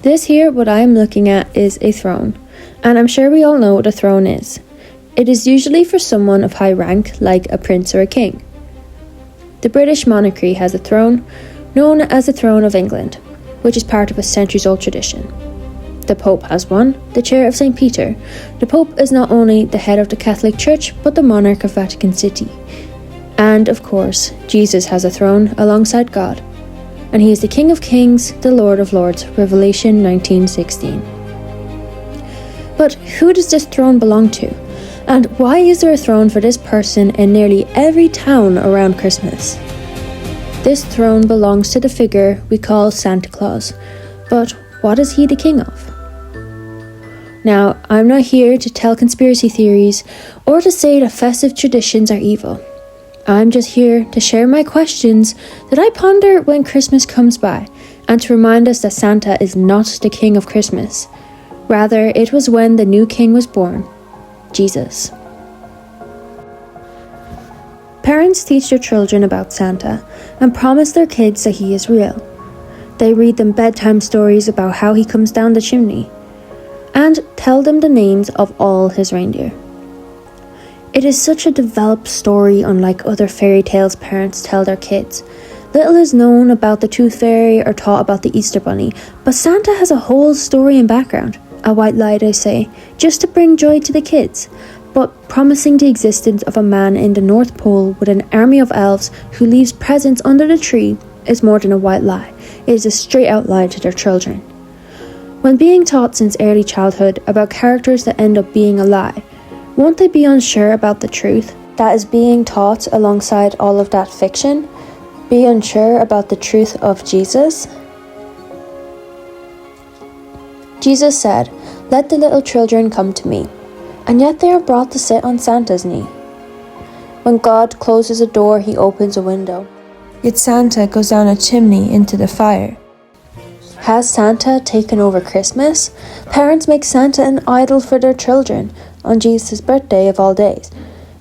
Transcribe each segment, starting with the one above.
This here, what I am looking at, is a throne, and I'm sure we all know what a throne is. It is usually for someone of high rank, like a prince or a king. The British monarchy has a throne, known as the Throne of England, which is part of a centuries-old tradition. The Pope has one, the Chair of St. Peter. The Pope is not only the head of the Catholic Church, but the monarch of Vatican City. And, of course, Jesus has a throne alongside God. And he is the King of Kings, the Lord of Lords, Revelation 19:16. But who does this throne belong to? And why is there a throne for this person in nearly every town around Christmas? This throne belongs to the figure we call Santa Claus. But what is he the king of? Now, I'm not here to tell conspiracy theories or to say that festive traditions are evil. I'm just here to share my questions that I ponder when Christmas comes by, and to remind us that Santa is not the king of Christmas. Rather, it was when the new king was born, Jesus. Parents teach their children about Santa and promise their kids that he is real. They read them bedtime stories about how he comes down the chimney, and tell them the names of all his reindeer. It is such a developed story, unlike other fairy tales parents tell their kids. Little is known about the Tooth Fairy or taught about the Easter Bunny, but Santa has a whole story and background, a white lie they say, just to bring joy to the kids, but promising the existence of a man in the North Pole with an army of elves who leaves presents under the tree is more than a white lie. It is a straight out lie to their children. When being taught since early childhood about characters that end up being a lie, won't they be unsure about the truth that is being taught alongside all of that fiction? Be unsure about the truth of Jesus? Jesus said, "Let the little children come to me," and yet they are brought to sit on Santa's knee. When God closes a door, he opens a window. Yet Santa goes down a chimney into the fire. Has Santa taken over Christmas? Parents make Santa an idol for their children on Jesus' birthday of all days,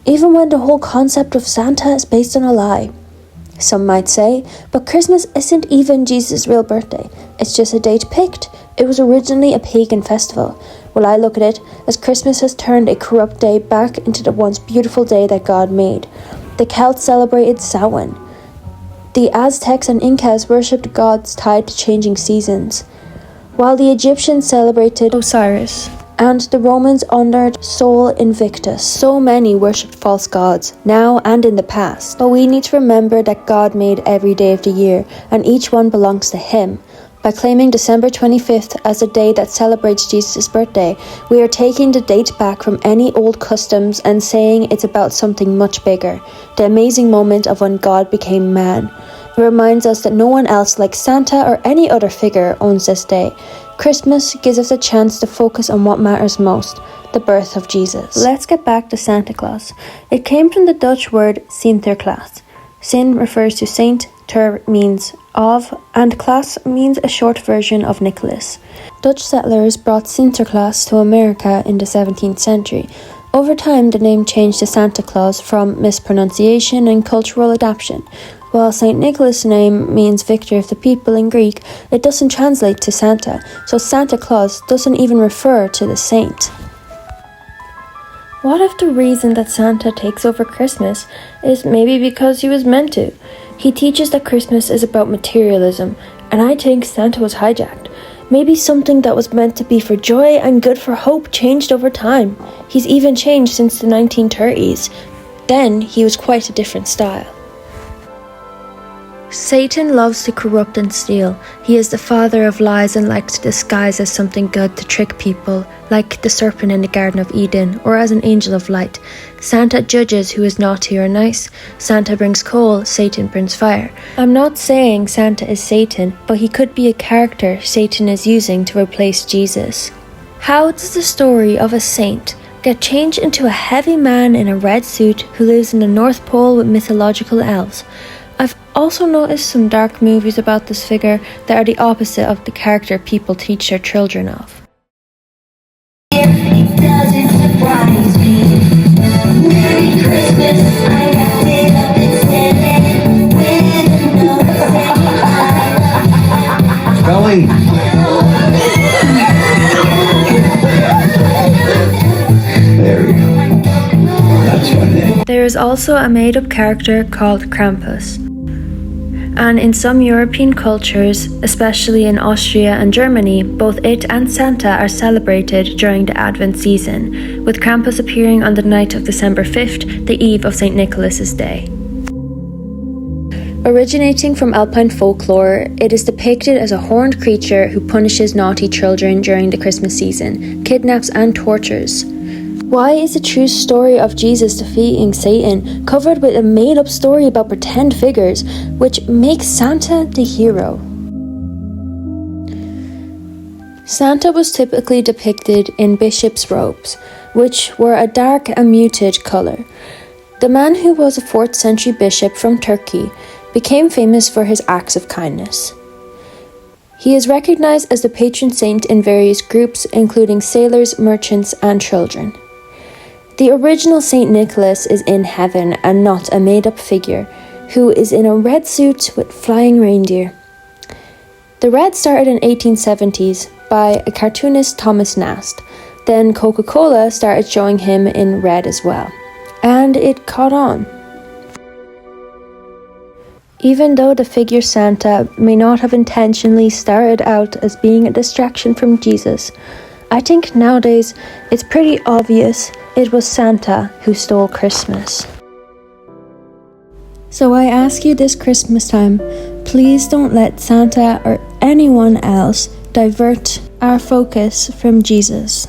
even when the whole concept of Santa is based on a lie. Some might say, but Christmas isn't even Jesus' real birthday, it's just a date picked. It was originally a pagan festival. Well, I look at it as Christmas has turned a corrupt day back into the once beautiful day that God made. The Celts celebrated Samhain. The Aztecs and Incas worshipped gods tied to changing seasons, while the Egyptians celebrated Osiris, and the Romans honored Sol Invictus. So many worshipped false gods, now and in the past. But we need to remember that God made every day of the year, and each one belongs to him. By claiming December 25th as the day that celebrates Jesus' birthday, we are taking the date back from any old customs and saying it's about something much bigger, the amazing moment of when God became man. It reminds us that no one else like Santa or any other figure owns this day. Christmas gives us a chance to focus on what matters most, the birth of Jesus. Let's get back to Santa Claus. It came from the Dutch word Sinterklaas. Sin refers to saint, ter means of, and Klaas means a short version of Nicholas. Dutch settlers brought Sinterklaas to America in the 17th century. Over time, the name changed to Santa Claus from mispronunciation and cultural adaptation. While St. Nicholas' name means victor of the people in Greek, it doesn't translate to Santa, so Santa Claus doesn't even refer to the saint. What if the reason that Santa takes over Christmas is maybe because he was meant to? He teaches that Christmas is about materialism, and I think Santa was hijacked. Maybe something that was meant to be for joy and good for hope changed over time. He's even changed since the 1930s. Then he was quite a different style. Satan loves to corrupt and steal. He is the father of lies and likes to disguise as something good to trick people, like the serpent in the Garden of Eden, or as an angel of light. Santa judges who is naughty or nice. Santa brings coal, Satan brings fire. I'm not saying Santa is Satan, but he could be a character Satan is using to replace Jesus. How does the story of a saint get changed into a heavy man in a red suit who lives in the North Pole with mythological elves? I've also noticed some dark movies about this figure that are the opposite of the character people teach their children of. It doesn't surprise me. Merry Christmas, I wrapped it up and sent it with a note saying bye. Spelling. also a made-up character called Krampus. And in some European cultures, especially in Austria and Germany, both it and Santa are celebrated during the Advent season, with Krampus appearing on the night of December 5th, the eve of St. Nicholas's Day. Originating from Alpine folklore, it is depicted as a horned creature who punishes naughty children during the Christmas season, kidnaps and tortures. Why is a true story of Jesus defeating Satan covered with a made-up story about pretend figures, which makes Santa the hero? Santa was typically depicted in bishop's robes, which were a dark and muted colour. The man, who was a 4th century bishop from Turkey, became famous for his acts of kindness. He is recognised as the patron saint in various groups, including sailors, merchants, and children. The original St. Nicholas is in heaven and not a made-up figure, who is in a red suit with flying reindeer. The red started in 1870s by a cartoonist Thomas Nast. Then Coca-Cola started showing him in red as well, and it caught on. Even though the figure Santa may not have intentionally started out as being a distraction from Jesus, I think nowadays it's pretty obvious it was Santa who stole Christmas. So I ask you this Christmas time, please don't let Santa or anyone else divert our focus from Jesus.